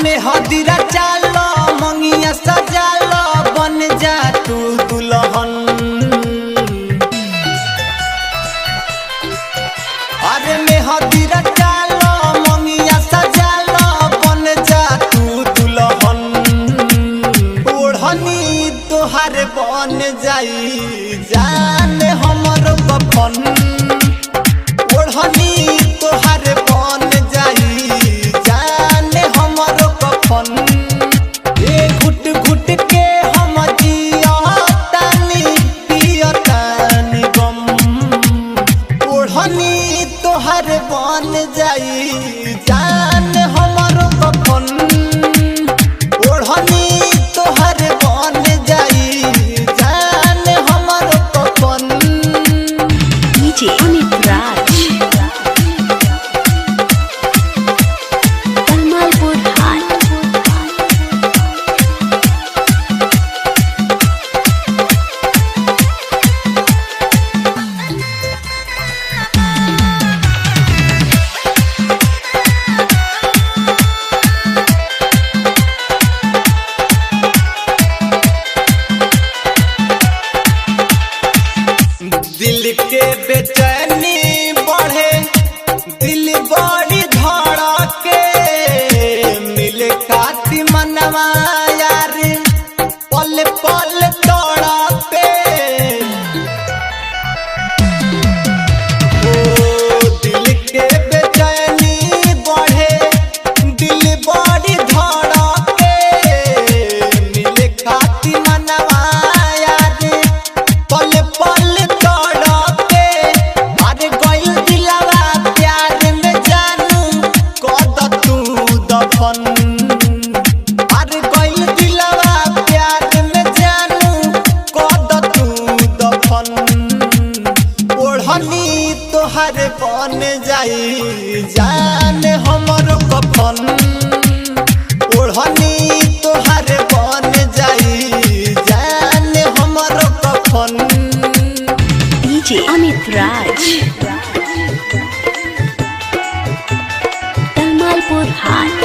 में हदीरा चालो मंगिया सजालो बन जा तू दुल्हन। अरे में हदीरा चालो मंगिया सजालो बन जा तू दुल्हन। ओढ़नी तोहार बन जाई जान हमर कफन। ओढ़नी तोहार बन जाई जान हमर कफन। ए घुट घुट के हम जियतानी पियतानी गम। ओढ़नी तोहार बन जाई जान हमर कफन। ओढ़नी तोहार बन जाई जान हमर कफन। DJ Amit Raj, Kamalpur High. दिल के बेचैनी बढ़े दिल बड़ी धड़के। मिले खाती मनवा यार पल पल तड़पे। ओ दिल के बेचैनी बढ़े दिल बड़ी धड़के। मिले खाती मनवा यार पल पल तड़पे। अरे गइल दिलवा प्यार में जानू कद तू दफन। अरे गइल दिलवा प्यार में जानू कद तू दफन। ओढ़नी तोहार बन जाई जान हमर कफन। ओढ़नी तोहार बन जाई जान हमर कफन। DJ Amit Raj, Kamalpur High.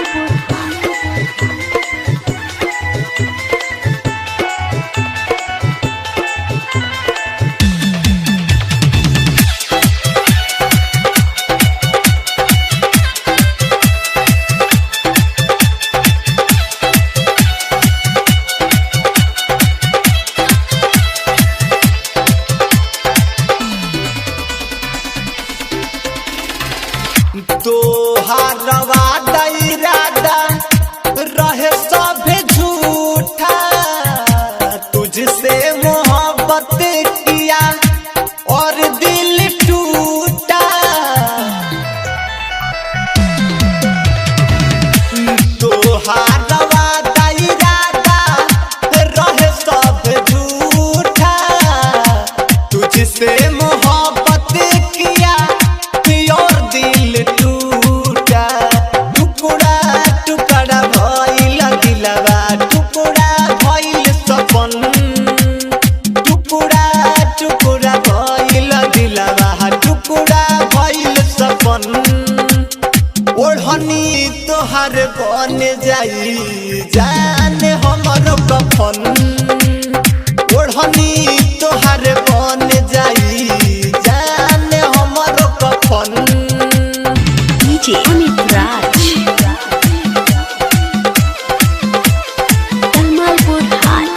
तोहार वादा इरादा रहे सब झूठा। तुझसे मोहब्बत किया और दिल टूटा। तोहार वादा इरादा रहे सब झूठा। तुझसे मोहब्बत किया और दिल टूटा। टुकड़ा टुकड़ा भइल दिलवा टुकड़ा भइल सपन। टुकड़ा टुकड़ा भइल दिलवा टुकड़ा भइल सपन। ओढ़नी तोहार बन जाई जान हमर कफन। ओढ़नी तोहार बन जाई जान हमर कफन। DJ Amit Raj, Kamalpur High.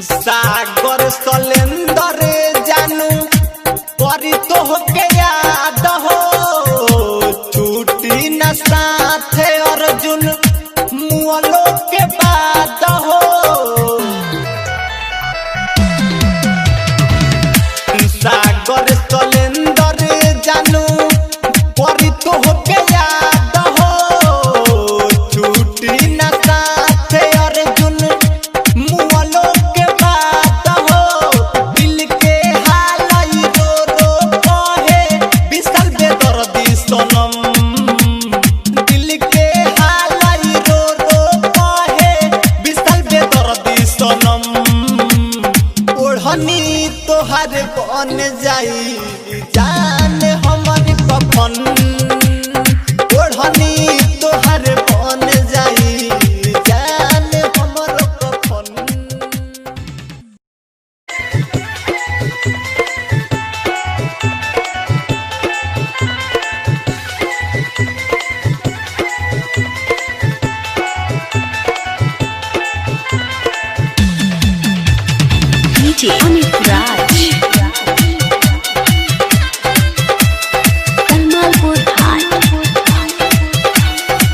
सागर सलेंदर जानू करी तोहके याद हो। छूटी न साथ अर्जुन मुअलो के बाद हो। सागर सलेंदर जानू करी तोहके याद हो। छूटी न साथ अर्जुन मुअलो के बाद हो। दिल के हाल रो रो जाई जान हमर कफन ओढ़नी तोहर बन जाई जान हमर कफन। DJ Amit